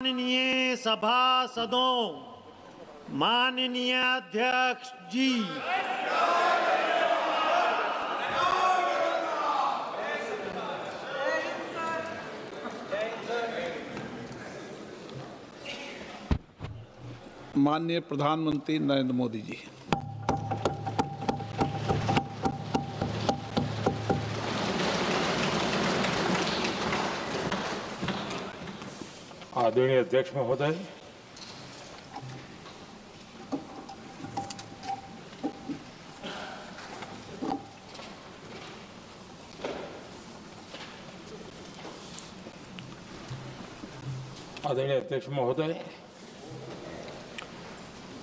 माननीय सभासदों, माननीय अध्यक्ष जी, माननीय प्रधानमंत्री नरेंद्र मोदी जी। आदरणीय अध्यक्ष महोदय,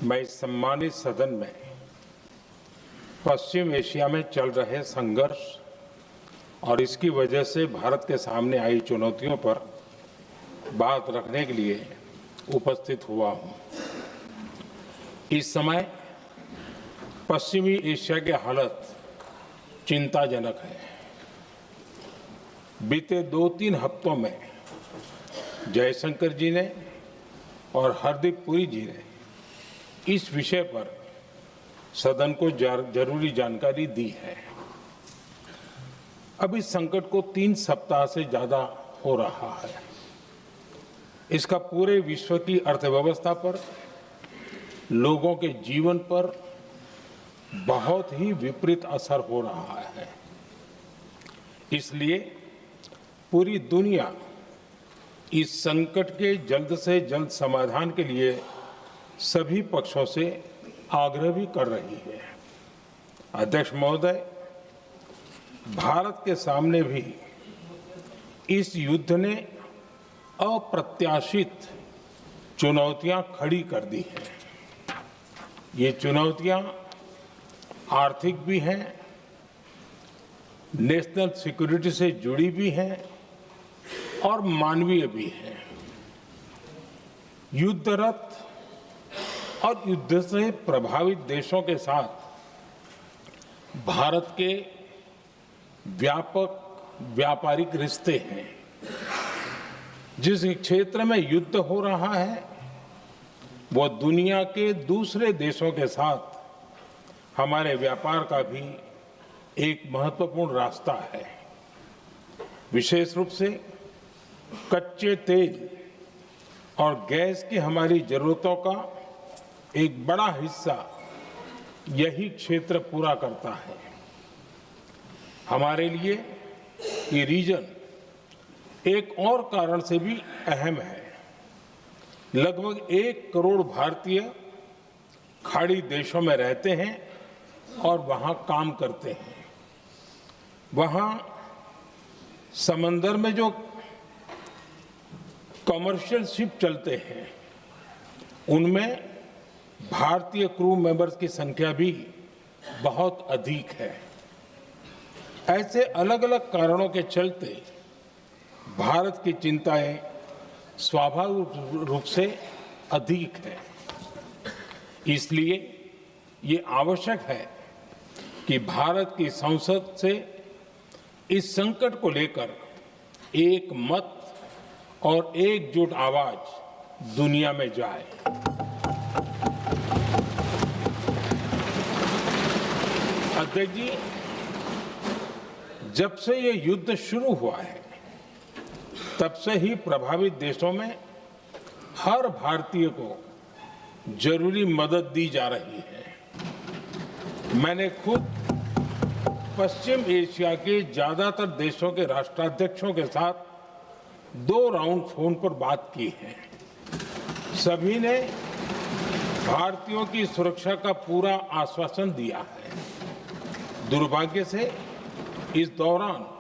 मैं इस सम्मानित सदन में पश्चिम एशिया में चल रहे संघर्ष और इसकी वजह से भारत के सामने आई चुनौतियों पर बात रखने के लिए उपस्थित हुआ हूं। इस समय पश्चिमी एशिया की हालत चिंताजनक है। बीते 2-3 हफ्तों में जयशंकर जी ने और हरदीप पुरी जी ने इस विषय पर सदन को जरूरी जानकारी दी है। अब इस संकट को 3 सप्ताह से ज्यादा हो रहा है। इसका पूरे विश्व की अर्थव्यवस्था पर, लोगों के जीवन पर बहुत ही विपरीत असर हो रहा है। इसलिए पूरी दुनिया इस संकट के जल्द से जल्द समाधान के लिए सभी पक्षों से आग्रह भी कर रही है। अध्यक्ष महोदय, भारत के सामने भी इस युद्ध ने अप्रत्याशित चुनौतियां खड़ी कर दी हैं। ये चुनौतियां आर्थिक भी हैं, नेशनल सिक्योरिटी से जुड़ी भी हैं और मानवीय भी हैं। युद्धरत और युद्ध से प्रभावित देशों के साथ भारत के व्यापक व्यापारिक रिश्ते हैं। जिस क्षेत्र में युद्ध हो रहा है वो दुनिया के दूसरे देशों के साथ हमारे व्यापार का भी एक महत्वपूर्ण रास्ता है। विशेष रूप से कच्चे तेल और गैस की हमारी जरूरतों का एक बड़ा हिस्सा यही क्षेत्र पूरा करता है। हमारे लिए ये रीजन एक और कारण से भी अहम है। लगभग 1 करोड़ भारतीय खाड़ी देशों में रहते हैं और वहां काम करते हैं। वहां समंदर में जो कमर्शियल शिप चलते हैं उनमें भारतीय क्रू मेंबर्स की संख्या भी बहुत अधिक है। ऐसे अलग अलग कारणों के चलते भारत की चिंताएं स्वाभाविक रूप से अधिक है। इसलिए ये आवश्यक है कि भारत की संसद से इस संकट को लेकर एक मत और एकजुट आवाज दुनिया में जाए। अध्यक्ष जी, जब से ये युद्ध शुरू हुआ है तब से ही प्रभावित देशों में हर भारतीय को जरूरी मदद दी जा रही है। मैंने खुद पश्चिम एशिया के ज्यादातर देशों के राष्ट्राध्यक्षों के साथ 2 राउंड फोन पर बात की है। सभी ने भारतीयों की सुरक्षा का पूरा आश्वासन दिया है। दुर्भाग्य से इस दौरान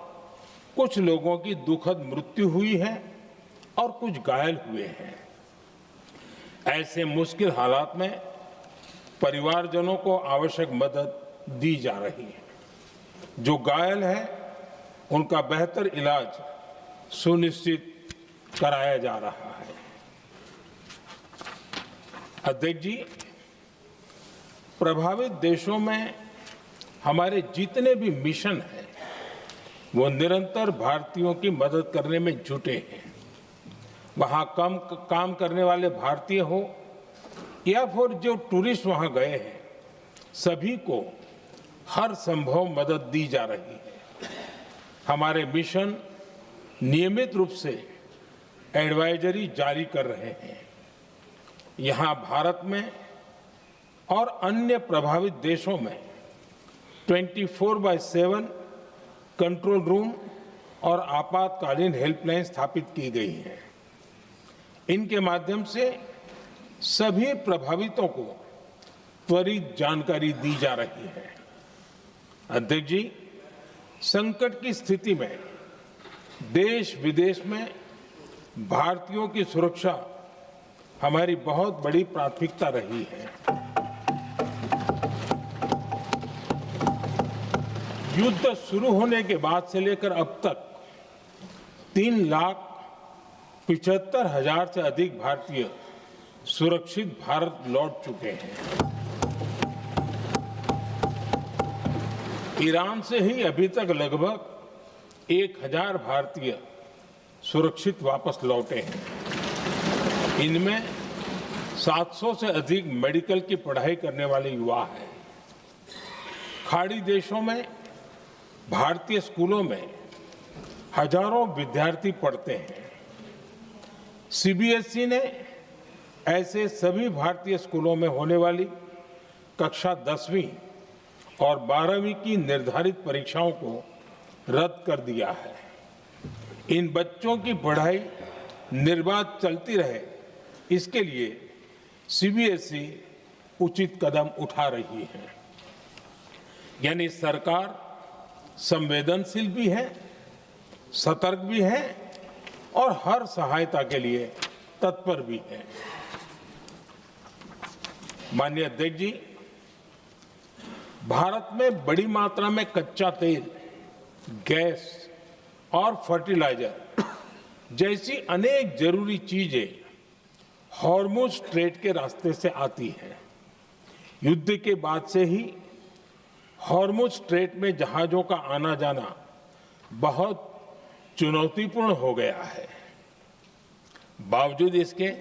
कुछ लोगों की दुखद मृत्यु हुई है और कुछ घायल हुए हैं। ऐसे मुश्किल हालात में परिवारजनों को आवश्यक मदद दी जा रही है। जो घायल हैं उनका बेहतर इलाज सुनिश्चित कराया जा रहा है। अध्यक्ष जी, प्रभावित देशों में हमारे जितने भी मिशन हैं वो निरंतर भारतीयों की मदद करने में जुटे हैं वहां कम काम करने वाले भारतीय हो या फिर जो टूरिस्ट वहां गए हैं, सभी को हर संभव मदद दी जा रही है। हमारे मिशन नियमित रूप से एडवाइजरी जारी कर रहे हैं। यहां भारत में और अन्य प्रभावित देशों में 24/7 कंट्रोल रूम और आपातकालीन हेल्पलाइन स्थापित की गई है। इनके माध्यम से सभी प्रभावितों को त्वरित जानकारी दी जा रही है। अध्यक्ष जी, संकट की स्थिति में देश विदेश में भारतीयों की सुरक्षा हमारी बहुत बड़ी प्राथमिकता रही है। युद्ध शुरू होने के बाद से लेकर अब तक 3,75,000 से अधिक भारतीय सुरक्षित भारत लौट चुके हैं। ईरान से ही अभी तक लगभग 1,000 भारतीय सुरक्षित वापस लौटे हैं। इनमें 700 से अधिक मेडिकल की पढ़ाई करने वाले युवा हैं। खाड़ी देशों में भारतीय स्कूलों में हजारों विद्यार्थी पढ़ते हैं। सीबीएसई ने ऐसे सभी भारतीय स्कूलों में होने वाली कक्षा 10वीं और 12वीं की निर्धारित परीक्षाओं को रद्द कर दिया है। इन बच्चों की पढ़ाई निर्बाध चलती रहे, इसके लिए सीबीएसई उचित कदम उठा रही है। यानी सरकार संवेदनशील भी है, सतर्क भी है और हर सहायता के लिए तत्पर भी है। माननीय अध्यक्ष जी, भारत में बड़ी मात्रा में कच्चा तेल, गैस और फर्टिलाइजर जैसी अनेक जरूरी चीजें हॉर्मुज स्ट्रेट के रास्ते से आती हैं। युद्ध के बाद से ही हॉर्मुज स्ट्रेट में जहाजों का आना जाना बहुत चुनौतीपूर्ण हो गया है। बावजूद इसके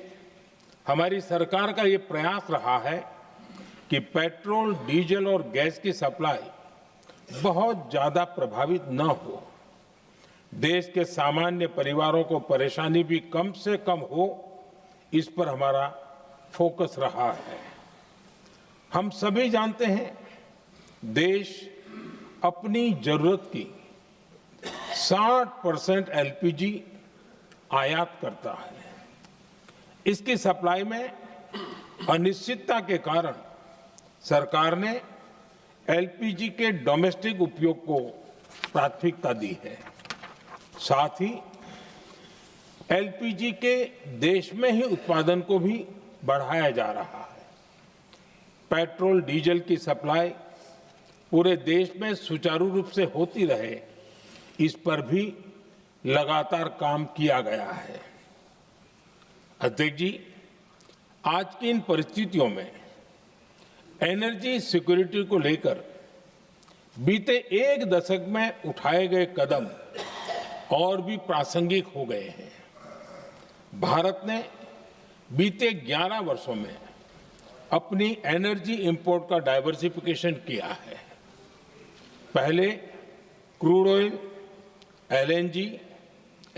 हमारी सरकार का ये प्रयास रहा है कि पेट्रोल, डीजल और गैस की सप्लाई बहुत ज्यादा प्रभावित न हो। देश के सामान्य परिवारों को परेशानी भी कम से कम हो, इस पर हमारा फोकस रहा है। हम सभी जानते हैं, देश अपनी जरूरत की 60% एलपीजी आयात करता है। इसकी सप्लाई में अनिश्चितता के कारण सरकार ने एलपीजी के डोमेस्टिक उपयोग को प्राथमिकता दी है। साथ ही एलपीजी के देश में ही उत्पादन को भी बढ़ाया जा रहा है। पेट्रोल, डीजल की सप्लाई पूरे देश में सुचारू रूप से होती रहे, इस पर भी लगातार काम किया गया है। अध्यक्ष जी, आज की इन परिस्थितियों में एनर्जी सिक्योरिटी को लेकर बीते एक दशक में उठाए गए कदम और भी प्रासंगिक हो गए हैं। भारत ने बीते 11 वर्षों में अपनी एनर्जी इंपोर्ट का डाइवर्सिफिकेशन किया है। पहले क्रूड ऑयल, एलएनजी,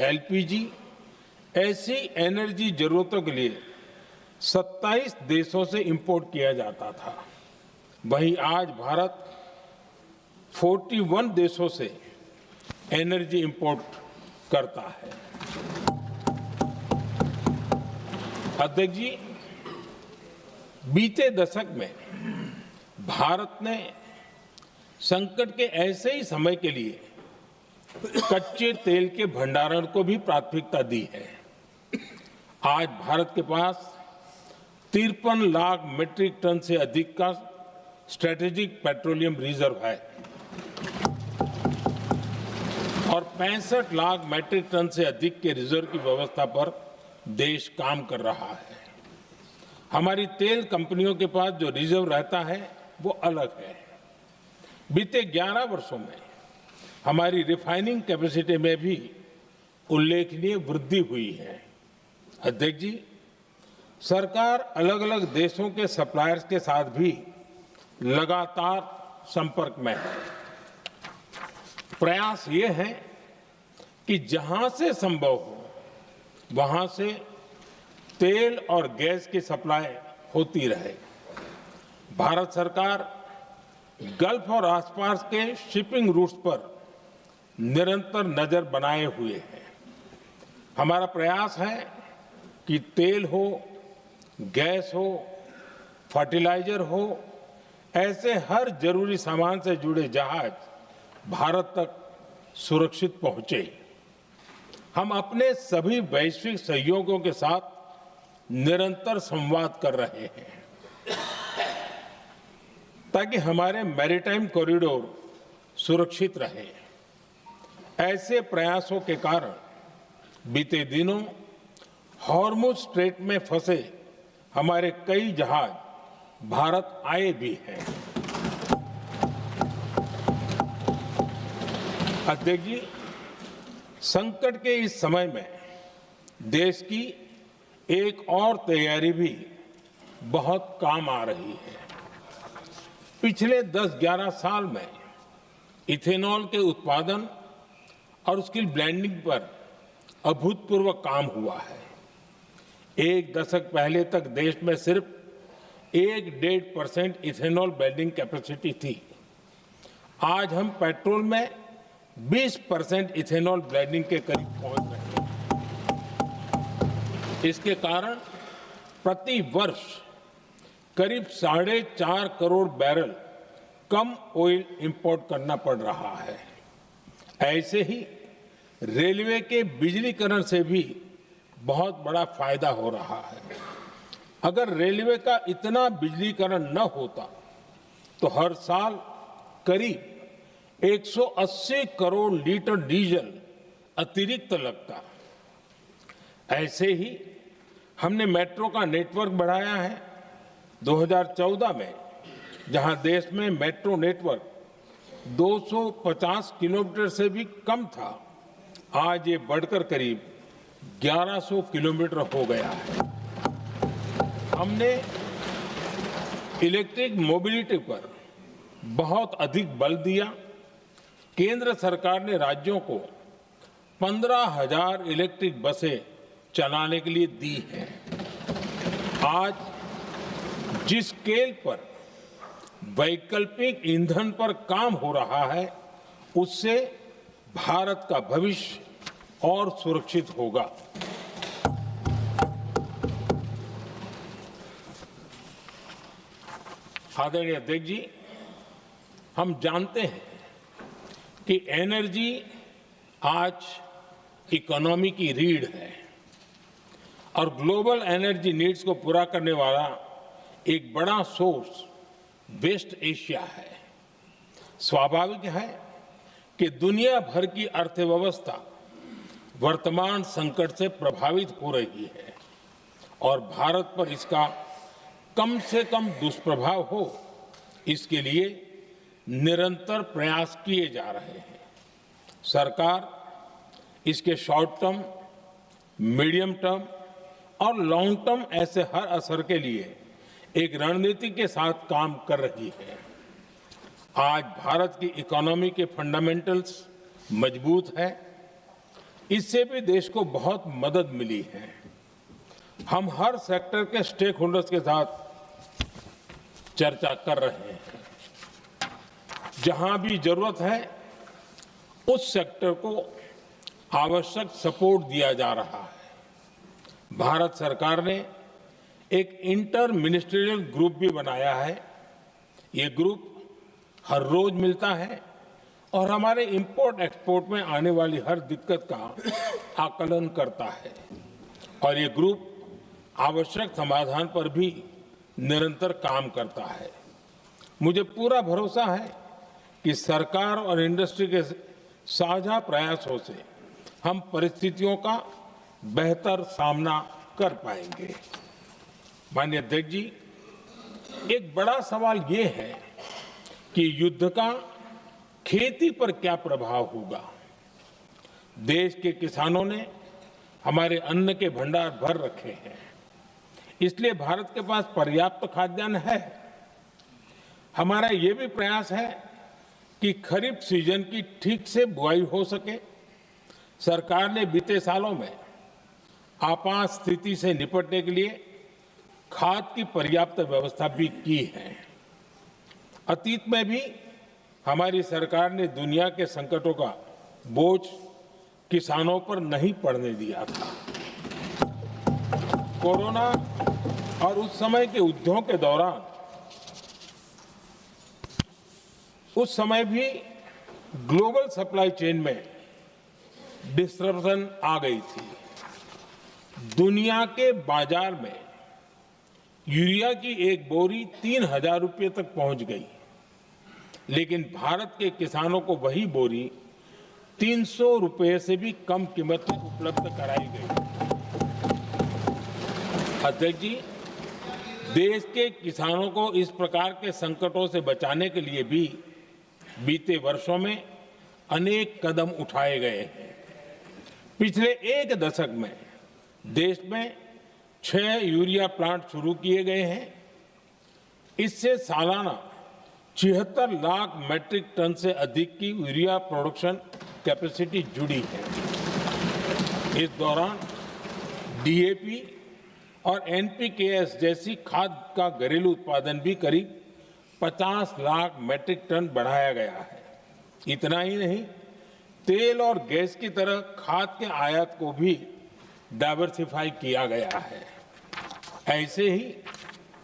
एलपीजी ऐसी एनर्जी जरूरतों के लिए 27 देशों से इंपोर्ट किया जाता था। वहीं आज भारत 41 देशों से एनर्जी इंपोर्ट करता है। अध्यक्ष जी, बीते दशक में भारत ने संकट के ऐसे ही समय के लिए कच्चे तेल के भंडारण को भी प्राथमिकता दी है। आज भारत के पास 53 लाख मीट्रिक टन से अधिक का स्ट्रेटेजिक पेट्रोलियम रिजर्व है और 65 लाख मीट्रिक टन से अधिक के रिजर्व की व्यवस्था पर देश काम कर रहा है। हमारी तेल कंपनियों के पास जो रिजर्व रहता है वो अलग है। बीते 11 वर्षों में हमारी रिफाइनिंग कैपेसिटी में भी उल्लेखनीय वृद्धि हुई है। अध्यक्ष जी, सरकार अलग अलग देशों के सप्लायर्स के साथ भी लगातार संपर्क में है। प्रयास ये है कि जहां से संभव हो वहां से तेल और गैस की सप्लाई होती रहे। भारत सरकार गल्फ और आसपास के शिपिंग रूट्स पर निरंतर नजर बनाए हुए है। हमारा प्रयास है कि तेल हो, गैस हो, फर्टिलाइजर हो, ऐसे हर जरूरी सामान से जुड़े जहाज भारत तक सुरक्षित पहुंचे। हम अपने सभी वैश्विक सहयोगियों के साथ निरंतर संवाद कर रहे हैं ताकि हमारे मैरीटाइम कॉरिडोर सुरक्षित रहे। ऐसे प्रयासों के कारण बीते दिनों हॉर्मुज स्ट्रेट में फंसे हमारे कई जहाज भारत आए भी हैं। अध्यक्ष जी, संकट के इस समय में देश की एक और तैयारी भी बहुत काम आ रही है। पिछले 10-11 साल में इथेनॉल के उत्पादन और उसकी ब्लेंडिंग पर अभूतपूर्व काम हुआ है। एक दशक पहले तक देश में सिर्फ 1-1.5% इथेनॉल ब्लेंडिंग कैपेसिटी थी। आज हम पेट्रोल में 20% इथेनॉल ब्लेंडिंग के करीब पहुंच रहे हैं। इसके कारण प्रति वर्ष करीब 4.5 करोड़ बैरल कम ऑयल इंपोर्ट करना पड़ रहा है। ऐसे ही रेलवे के बिजलीकरण से भी बहुत बड़ा फायदा हो रहा है। अगर रेलवे का इतना बिजलीकरण न होता तो हर साल करीब 180 करोड़ लीटर डीजल अतिरिक्त लगता। ऐसे ही हमने मेट्रो का नेटवर्क बढ़ाया है। 2014 में जहां देश में मेट्रो नेटवर्क 250 किलोमीटर से भी कम था, आज ये बढ़कर करीब 1100 किलोमीटर हो गया है। हमने इलेक्ट्रिक मोबिलिटी पर बहुत अधिक बल दिया। केंद्र सरकार ने राज्यों को 15,000 इलेक्ट्रिक बसें चलाने के लिए दी हैं। आज जिस स्केल पर वैकल्पिक ईंधन पर काम हो रहा है, उससे भारत का भविष्य और सुरक्षित होगा। आदरणीय अध्यक्ष जी, हम जानते हैं कि एनर्जी आज इकोनॉमी की रीढ़ है और ग्लोबल एनर्जी नीड्स को पूरा करने वाला एक बड़ा सोर्स वेस्ट एशिया है। स्वाभाविक है कि दुनिया भर की अर्थव्यवस्था वर्तमान संकट से प्रभावित हो रही है और भारत पर इसका कम से कम दुष्प्रभाव हो, इसके लिए निरंतर प्रयास किए जा रहे हैं। सरकार इसके शॉर्ट टर्म, मीडियम टर्म और लॉन्ग टर्म ऐसे हर असर के लिए एक रणनीति के साथ काम कर रही है। आज भारत की इकोनॉमी के फंडामेंटल्स मजबूत है। इससे भी देश को बहुत मदद मिली है। हम हर सेक्टर के स्टेक होल्डर्स के साथ चर्चा कर रहे हैं। जहां भी जरूरत है उस सेक्टर को आवश्यक सपोर्ट दिया जा रहा है। भारत सरकार ने एक इंटर मिनिस्ट्रियल ग्रुप भी बनाया है। ये ग्रुप हर रोज मिलता है और हमारे इंपोर्ट एक्सपोर्ट में आने वाली हर दिक्कत का आकलन करता है और ये ग्रुप आवश्यक समाधान पर भी निरंतर काम करता है। मुझे पूरा भरोसा है कि सरकार और इंडस्ट्री के साझा प्रयासों से हम परिस्थितियों का बेहतर सामना कर पाएंगे। माननीय अध्यक्ष जी, एक बड़ा सवाल ये है कि युद्ध का खेती पर क्या प्रभाव होगा। देश के किसानों ने हमारे अन्न के भंडार भर रखे हैं। इसलिए भारत के पास पर्याप्त खाद्यान्न है। हमारा ये भी प्रयास है कि खरीफ सीजन की ठीक से बुआई हो सके। सरकार ने बीते सालों में आपात स्थिति से निपटने के लिए खाद की पर्याप्त व्यवस्था भी की है। अतीत में भी हमारी सरकार ने दुनिया के संकटों का बोझ किसानों पर नहीं पड़ने दिया था। कोरोना और उस समय के युद्धों के दौरान उस समय भी ग्लोबल सप्लाई चेन में डिस्टरप्शन आ गई थी। दुनिया के बाजार में यूरिया की एक बोरी 3,000 रुपये तक पहुंच गई, लेकिन भारत के किसानों को वही बोरी 300 रुपये से भी कम कीमत में उपलब्ध कराई गई। अध्यक्ष जी, देश के किसानों को इस प्रकार के संकटों से बचाने के लिए भी बीते वर्षों में अनेक कदम उठाए गए हैं। पिछले एक दशक में देश में 6 यूरिया प्लांट शुरू किए गए हैं। इससे सालाना 76 लाख मैट्रिक टन से अधिक की यूरिया प्रोडक्शन कैपेसिटी जुड़ी है। इस दौरान डीएपी और एनपीकेएस जैसी खाद का घरेलू उत्पादन भी करीब 50 लाख मैट्रिक टन बढ़ाया गया है। इतना ही नहीं, तेल और गैस की तरह खाद के आयात को भी डाइवर्सिफाई किया गया है। ऐसे ही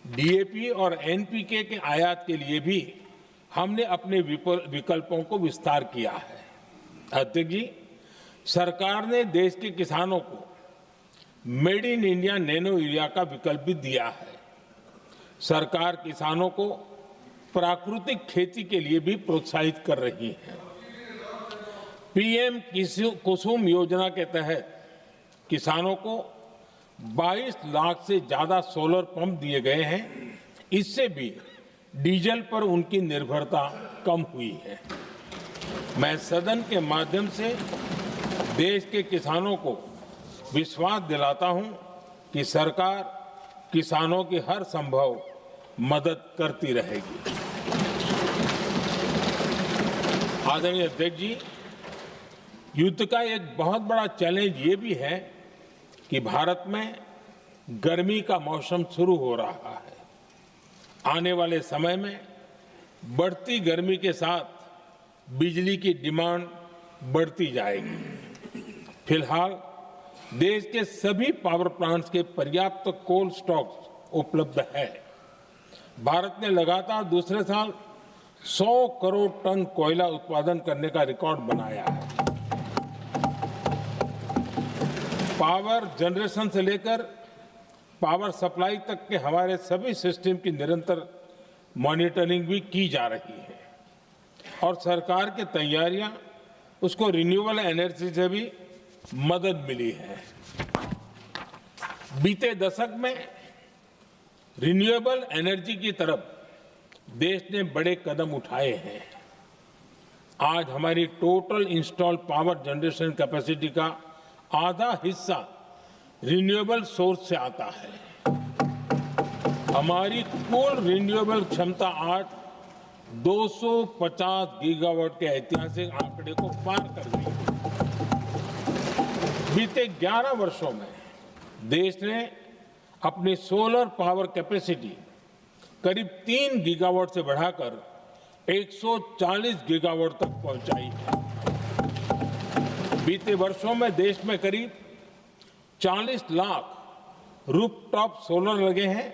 डीएपी और एनपीके के आयात के लिए भी हमने अपने विकल्पों को विस्तार किया है। अध्यक्ष जी, सरकार ने देश के किसानों को made in India nano urea का विकल्प भी दिया है। सरकार किसानों को प्राकृतिक खेती के लिए भी प्रोत्साहित कर रही है। पीएम कुसुम योजना के तहत किसानों को 22 लाख से ज्यादा सोलर पंप दिए गए हैं। इससे भी डीजल पर उनकी निर्भरता कम हुई है। मैं सदन के माध्यम से देश के किसानों को विश्वास दिलाता हूं कि सरकार किसानों की हर संभव मदद करती रहेगी। आदरणीय अध्यक्ष जी, युद्ध का एक बहुत बड़ा चैलेंज ये भी है कि भारत में गर्मी का मौसम शुरू हो रहा है। आने वाले समय में बढ़ती गर्मी के साथ बिजली की डिमांड बढ़ती जाएगी। फिलहाल देश के सभी पावर प्लांट्स के पर्याप्त कोल स्टॉक्स उपलब्ध है। भारत ने लगातार दूसरे साल 100 करोड़ टन कोयला उत्पादन करने का रिकॉर्ड बनाया है। पावर जनरेशन से लेकर पावर सप्लाई तक के हमारे सभी सिस्टम की निरंतर मॉनिटरिंग भी की जा रही है और सरकार की तैयारियां उसको रिन्यूएबल एनर्जी से भी मदद मिली है। बीते दशक में रिन्यूएबल एनर्जी की तरफ देश ने बड़े कदम उठाए हैं। आज हमारी total installed power generation capacity का आधा हिस्सा रिन्यूएबल सोर्स से आता है। हमारी कुल रिन्यूएबल क्षमता आज 250 गीगावाट के ऐतिहासिक आंकड़े को पार कर गई है। बीते 11 वर्षों में देश ने अपनी सोलर पावर कैपेसिटी करीब 3 गीगावाट से बढ़ाकर 140 गीगावाट तक पहुंचाई है। बीते वर्षों में देश में करीब 40 लाख रूफटॉप सोलर लगे हैं।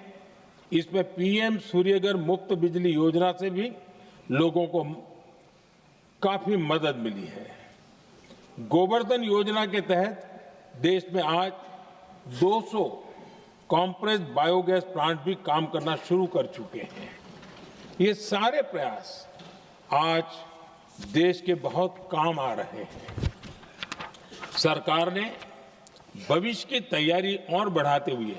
इसमें पीएम सूर्यघर मुफ्त बिजली योजना से भी लोगों को काफी मदद मिली है। गोवर्धन योजना के तहत देश में आज 200 कॉम्प्रेस्ड बायोगैस प्लांट भी काम करना शुरू कर चुके हैं। ये सारे प्रयास आज देश के बहुत काम आ रहे हैं। सरकार ने भविष्य की तैयारी और बढ़ाते हुए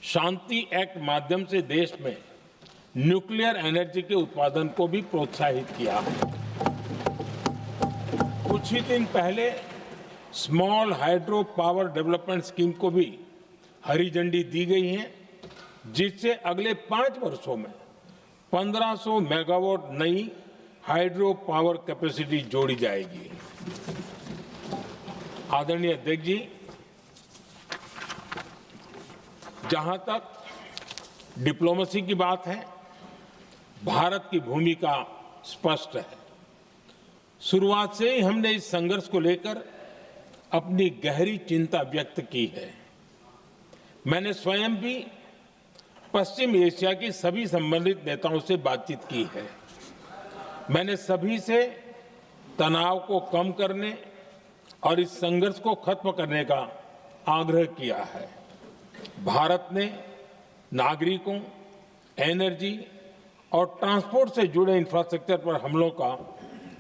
शांति एक्ट माध्यम से देश में न्यूक्लियर एनर्जी के उत्पादन को भी प्रोत्साहित किया है। कुछ ही दिन पहले small hydro power development scheme को भी हरी झंडी दी गई है, जिससे अगले 5 वर्षों में 1500 मेगावाट नई हाइड्रो पावर कैपेसिटी जोड़ी जाएगी। आदरणीय अध्यक्ष जी, जहां तक डिप्लोमेसी की बात है, भारत की भूमिका स्पष्ट है। शुरुआत से ही हमने इस संघर्ष को लेकर अपनी गहरी चिंता व्यक्त की है। मैंने स्वयं भी पश्चिम एशिया की सभी संबंधित नेताओं से बातचीत की है। मैंने सभी से तनाव को कम करने और इस संघर्ष को खत्म करने का आग्रह किया है। भारत ने नागरिकों, एनर्जी और ट्रांसपोर्ट से जुड़े इंफ्रास्ट्रक्चर पर हमलों का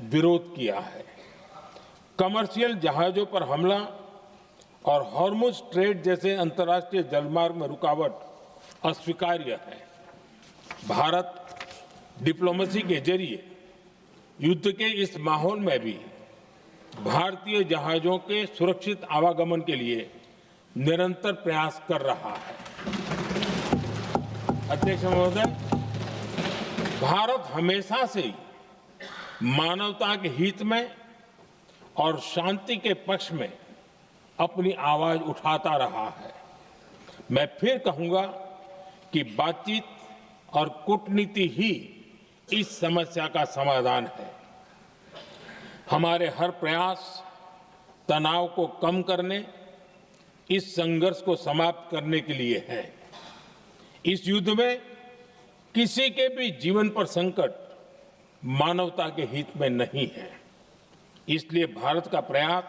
विरोध किया है। कमर्शियल जहाजों पर हमला और हॉर्मुज स्ट्रेट जैसे अंतर्राष्ट्रीय जलमार्ग में रुकावट अस्वीकार्य है। भारत डिप्लोमेसी के जरिए युद्ध के इस माहौल में भी भारतीय जहाजों के सुरक्षित आवागमन के लिए निरंतर प्रयास कर रहा है। अध्यक्ष महोदय, भारत हमेशा से ही मानवता के हित में और शांति के पक्ष में अपनी आवाज उठाता रहा है। मैं फिर कहूंगा कि बातचीत और कूटनीति ही इस समस्या का समाधान है। हमारे हर प्रयास तनाव को कम करने, इस संघर्ष को समाप्त करने के लिए है। इस युद्ध में किसी के भी जीवन पर संकट मानवता के हित में नहीं है। इसलिए भारत का प्रयास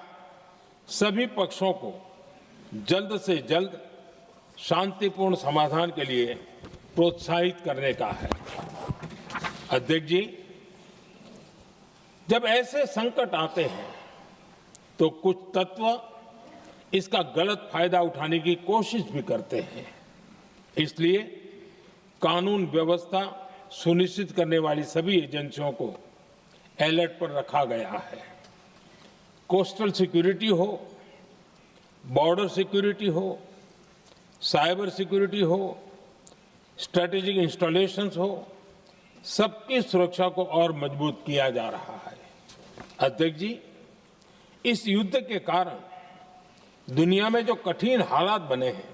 सभी पक्षों को जल्द से जल्द शांतिपूर्ण समाधान के लिए प्रोत्साहित करने का है। अध्यक्ष जी, जब ऐसे संकट आते हैं तो कुछ तत्व इसका गलत फायदा उठाने की कोशिश भी करते हैं। इसलिए कानून व्यवस्था सुनिश्चित करने वाली सभी एजेंसियों को अलर्ट पर रखा गया है। कोस्टल सिक्योरिटी हो, बॉर्डर सिक्योरिटी हो, साइबर सिक्योरिटी हो, स्ट्रेटेजिक इंस्टॉलेशंस हो, सबकी सुरक्षा को और मजबूत किया जा रहा है। अध्यक्ष जी, इस युद्ध के कारण दुनिया में जो कठिन हालात बने हैं,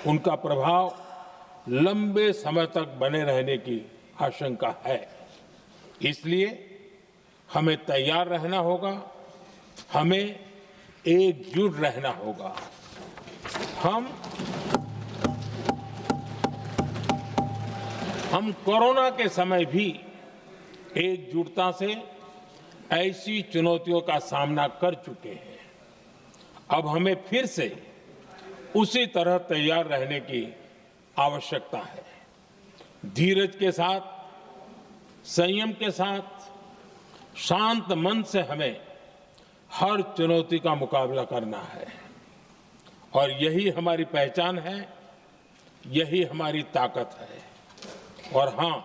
उनका प्रभाव लंबे समय तक बने रहने की आशंका है। इसलिए हमें तैयार रहना होगा, हमें एकजुट रहना होगा। हम कोरोना के समय भी एकजुटता से ऐसी चुनौतियों का सामना कर चुके हैं। अब हमें फिर से उसी तरह तैयार रहने की आवश्यकता है। धीरज के साथ, संयम के साथ, शांत मन से हमें हर चुनौती का मुकाबला करना है और यही हमारी पहचान है, यही हमारी ताकत है। और हां,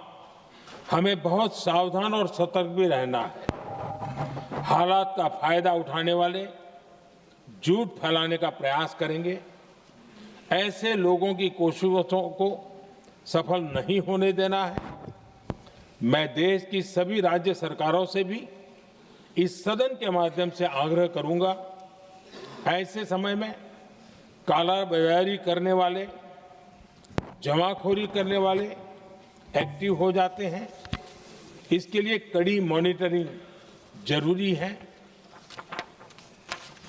हमें बहुत सावधान और सतर्क भी रहना है। हालात का फायदा उठाने वाले झूठ फैलाने का प्रयास करेंगे, ऐसे लोगों की कोशिशों को सफल नहीं होने देना है। मैं देश की सभी राज्य सरकारों से भी इस सदन के माध्यम से आग्रह करूंगा, ऐसे समय में कालाबाजारी करने वाले, जमाखोरी करने वाले एक्टिव हो जाते हैं। इसके लिए कड़ी मॉनिटरिंग जरूरी है।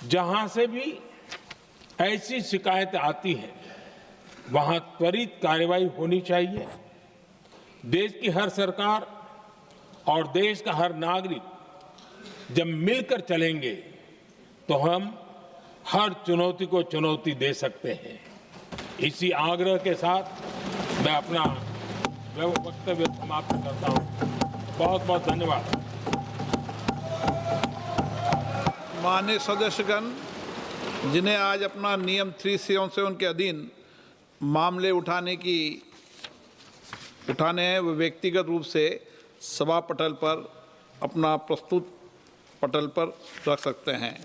जहां से भी ऐसी शिकायतें आती हैं, वहां त्वरित कार्रवाई होनी चाहिए। देश की हर सरकार और देश का हर नागरिक जब मिलकर चलेंगे तो हम हर चुनौती को चुनौती दे सकते हैं। इसी आग्रह के साथ मैं अपना वक्तव्य समाप्त करता हूं। बहुत बहुत धन्यवाद। माननीय सदस्यगण, जिन्हें आज अपना नियम 377 के अधीन मामले उठाने हैं, वो व्यक्तिगत रूप से सभा पटल पर अपना प्रस्तुत पटल पर रख सकते हैं।